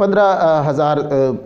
15,000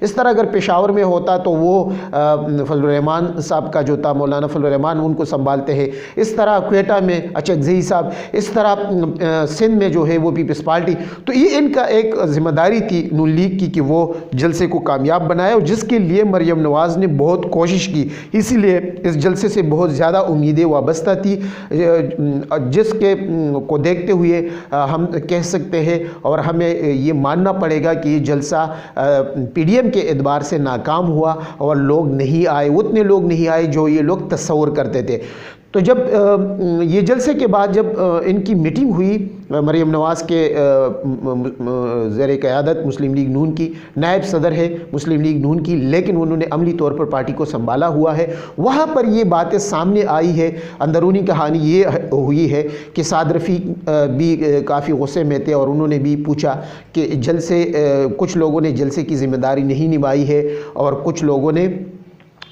اس طرح اگر پشاور میں ہوتا تو وہ فضل الرحمان صاحب کا جو تھا, مولانا فضل الرحمان ان کو سنبھالتے ہیں. اس طرح کوئٹہ میں اچکزئی صاحب, اس طرح سندھ میں جو ہے وہ پیپلز پارٹی. تو یہ ان کا ایک ذمہ داری تھی نون لیگ کی کہ وہ جلسے کو کامیاب بنائے, اور جس کے لیے مریم نواز نے بہت کوشش کی. اسی لیے اس جلسے سے بہت زیادہ امیدیں وابستہ تھی, جس کے کو دیکھتے ہوئے ہم کہہ سکتے ہیں اور ہمیں یہ ماننا پڑے گا کہ یہ جلسہ پی ڈی ایم کے اعتبار سے ناکام ہوا, اور لوگ نہیں آئے, اتنے لوگ نہیں آئے جو یہ لوگ تصور کرتے تھے. تو جب یہ جلسے کے بعد جب ان کی میٹنگ ہوئی مریم نواز کے زیر قیادت مسلم لیگ نون کی, نائب صدر ہے مسلم لیگ نون کی, لیکن انہوں نے عملی طور پر پارٹی کو سنبھالا ہوا ہے, وہاں پر یہ باتیں سامنے آئی ہے. اندرونی کہانی یہ ہوئی ہے کہ سعد رفیق بھی کافی غصے میں تھے, اور انہوں نے بھی پوچھا کہ جلسے کچھ لوگوں نے جلسے کی ذمہ داری نہیں نبھائی ہے, اور کچھ لوگوں نے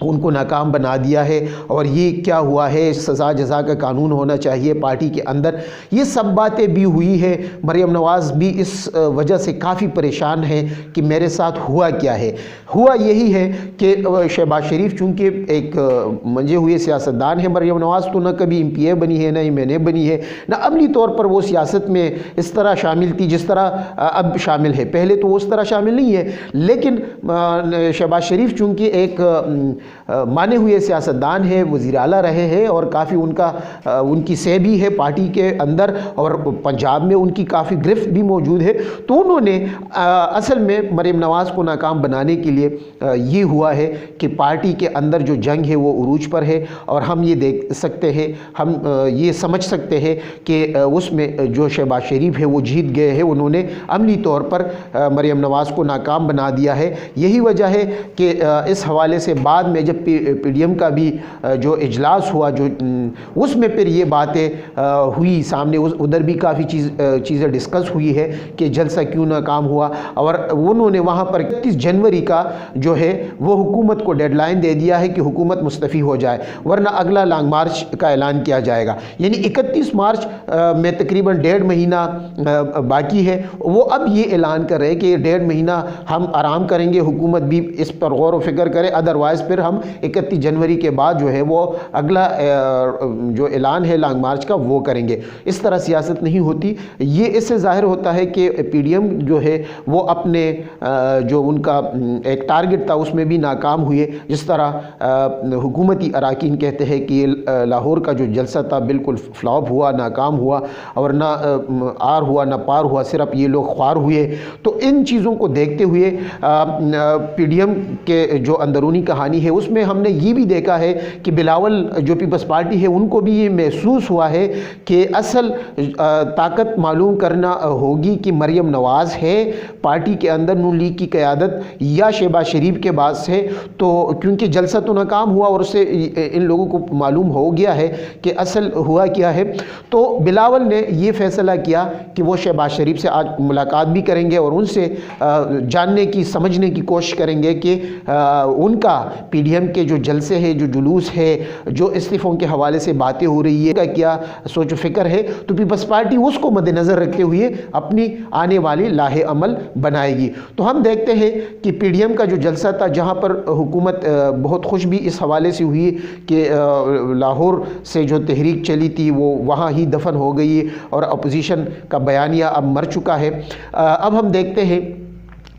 ان کو ناکام بنا دیا ہے, اور یہ کیا ہوا ہے, سزا جزا کا قانون ہونا چاہیے پارٹی کے اندر. یہ سب باتیں بھی ہوئی ہے. مریم نواز بھی اس وجہ سے کافی پریشان ہے کہ میرے ساتھ ہوا کیا ہے. ہوا یہی ہے کہ شہباز شریف چونکہ ایک منجے ہوئے سیاستدان ہے, مریم نواز تو نہ کبھی ایم پی اے بنی ہے, نہ ایم این اے بنی ہے, نہ عملی طور پر وہ سیاست میں اس طرح شامل تھی جس طرح اب شامل ہے. پہلے تو وہ اس طرح شامل نہیں ہے, لیکن شہباز شریف چونکہ ایک مانے ہوئے سیاستدان ہے, وزیر اعلیٰ رہے ہیں, اور کافی ان کی سہ بھی ہے پارٹی کے اندر, اور پنجاب میں ان کی کافی گرفت بھی موجود ہے. تو انہوں نے اصل میں مریم نواز کو ناکام بنانے کے لیے یہ ہوا ہے کہ پارٹی کے اندر جو جنگ ہے وہ عروج پر ہے, اور ہم یہ دیکھ سکتے ہیں, ہم یہ سمجھ سکتے ہیں کہ اس میں جو شہباز شریف ہے وہ جیت گئے ہیں. انہوں نے عملی طور پر مریم نواز کو ناکام بنا دیا ہے. یہی وجہ ہے کہ اس حوالے سے بعد میں جب پی ڈی ایم کا بھی جو اجلاس ہوا, جو اس میں پھر یہ باتیں ہوئی سامنے, ادھر بھی کافی چیزیں ڈسکس ہوئی ہے کہ جلسہ کیوں ناکام ہوا, اور انہوں نے وہاں پر 31 جنوری کا جو ہے وہ حکومت کو ڈیڈ لائن دے دیا ہے کہ حکومت مستعفی ہو جائے, ورنہ اگلا لانگ مارچ کا اعلان کیا جائے گا. یعنی 31 مارچ میں تقریباً 1.5 مہینہ باقی ہے. وہ اب یہ اعلان کر رہے ہیں کہ 1.5 مہینہ ہم آرام کریں گے, حکومت بھی اس پر غور و فکر کرے, ادروائز پھر ہم 31 جنوری کے بعد جو ہے وہ اگلا جو اعلان ہے لانگ مارچ کا وہ کریں گے. اس طرح سیاست نہیں ہوتی. یہ اس سے ظاہر ہوتا ہے کہ پی ڈی ایم جو ہے وہ اپنے جو ان کا ایک ٹارگٹ تھا اس میں بھی ناکام ہوئے. جس طرح حکومتی اراکین کہتے ہیں کہ لاہور کا جو جلسہ تھا بالکل فلاپ ہوا, ناکام ہوا, اور نہ آر ہوا نہ پار ہوا, صرف یہ لوگ خوار ہوئے. تو ان چیزوں کو دیکھتے ہوئے پی ڈی ایم کے جو اندرونی کہانی ہے اس میں ہم نے یہ بھی دیکھا ہے کہ بلاول جو پیپلز پارٹی ہے ان کو بھی یہ محسوس ہوا ہے کہ اصل طاقت معلوم کرنا ہوگی کہ مریم نواز ہے پارٹی کے اندر نون لیگ کی قیادت یا شہباز شریف کے بعد سے. تو کیونکہ جلسہ تو ناکام ہوا اور اس سے ان لوگوں کو معلوم ہو گیا ہے کہ اصل ہوا کیا ہے, تو بلاول نے یہ فیصلہ کیا کہ وہ شہباز شریف سے آج ملاقات بھی کریں گے اور ان سے جاننے کی سمجھنے کی کوشش کریں گے کہ ان کا پی ڈی ایم کے جو جلسے ہے, جو جلوس ہے, جو استعفوں کے حوالے سے باتیں ہو رہی ہے, کیا سوچ و فکر ہے. تو پیپلز پارٹی اس کو مد نظر رکھتے ہوئے اپنی آنے والی لاہ عمل بنائے گی. تو ہم دیکھتے ہیں کہ پی ڈی ایم کا جو جلسہ تھا جہاں پر حکومت بہت خوش بھی اس حوالے سے ہوئی کہ لاہور سے جو تحریک چلی تھی وہ وہاں ہی دفن ہو گئی, اور اپوزیشن کا بیانیہ اب مر چکا ہے. اب ہم دیکھتے ہیں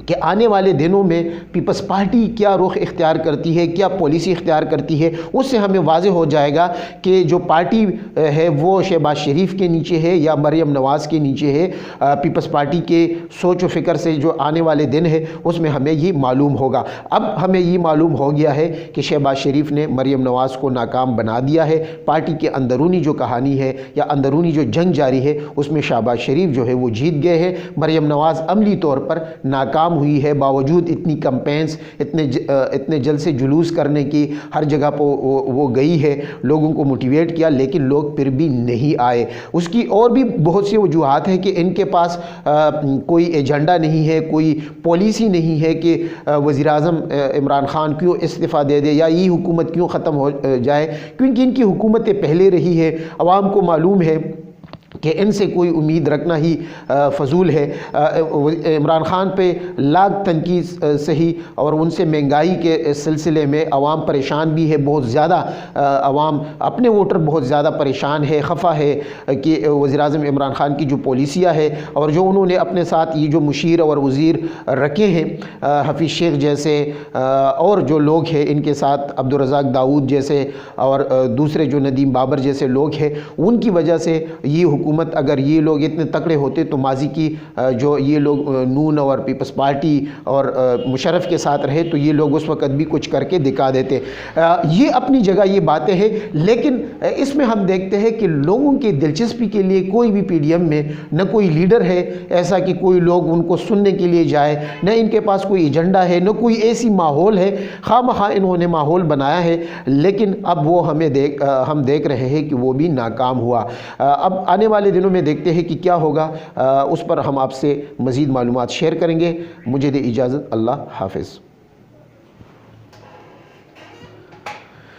کہ آنے والے دنوں میں پیپلز پارٹی کیا رخ اختیار کرتی ہے, کیا پالیسی اختیار کرتی ہے. اس سے ہمیں واضح ہو جائے گا کہ جو پارٹی ہے وہ شہباز شریف کے نیچے ہے یا مریم نواز کے نیچے ہے. پیپلز پارٹی کے سوچ و فکر سے جو آنے والے دن ہے اس میں ہمیں یہ معلوم ہوگا. اب ہمیں یہ معلوم ہو گیا ہے کہ شہباز شریف نے مریم نواز کو ناکام بنا دیا ہے. پارٹی کے اندرونی جو کہانی ہے یا اندرونی جو جنگ جاری ہے اس میں شہباز شریف جو ہے وہ جیت گئے ہیں. مریم نواز عملی طور پر ناکام ہوئی ہے, باوجود اتنی کمپینز, اتنے جلسے جلوس کرنے کی, ہر جگہ پہ وہ گئی ہے, لوگوں کو موٹیویٹ کیا, لیکن لوگ پھر بھی نہیں آئے. اس کی اور بھی بہت سی وجوہات ہیں کہ ان کے پاس کوئی ایجنڈا نہیں ہے, کوئی پالیسی نہیں ہے کہ وزیر اعظم عمران خان کیوں استعفیٰ دے دے یا یہ حکومت کیوں ختم ہو جائے, کیونکہ ان کی حکومتیں پہلے رہی ہے. عوام کو معلوم ہے کہ ان سے کوئی امید رکھنا ہی فضول ہے۔ عمران خان پہ لاکھ تنقید صحیح، اور ان سے مہنگائی کے سلسلے میں عوام پریشان بھی ہے، بہت زیادہ عوام اپنے ووٹر بہت زیادہ پریشان ہے، خفا ہے کہ وزیر اعظم عمران خان کی جو پالیسیاں ہے اور جو انہوں نے اپنے ساتھ یہ جو مشیر اور وزیر رکھے ہیں، حفیظ شیخ جیسے اور جو لوگ ہیں ان کے ساتھ، عبدالرزاق داؤد جیسے اور دوسرے جو ندیم بابر جیسے لوگ ہیں، ان کی وجہ سے یہ حکومت، اگر یہ لوگ اتنے تکڑے ہوتے تو ماضی کی جو یہ لوگ نون اور پیپلز پارٹی اور مشرف کے ساتھ رہے تو یہ لوگ اس وقت بھی کچھ کر کے دکھا دیتے۔ یہ اپنی جگہ یہ باتیں ہیں، لیکن اس میں ہم دیکھتے ہیں کہ لوگوں کی دلچسپی کے لیے کوئی بھی پی ڈی ایم میں نہ کوئی لیڈر ہے ایسا کہ کوئی لوگ ان کو سننے کے لیے جائے، نہ ان کے پاس کوئی ایجنڈا ہے، نہ کوئی ایسی ماحول ہے۔ خواہ مخواہ انہوں نے ماحول بنایا ہے، لیکن اب وہ ہم دیکھ رہے ہیں کہ وہ بھی ناکام ہوا۔ اب آنے والے دنوں میں دیکھتے ہیں کہ کیا ہوگا، اس پر ہم آپ سے مزید معلومات شیئر کریں گے۔ مجھے دے اجازت، اللہ حافظ۔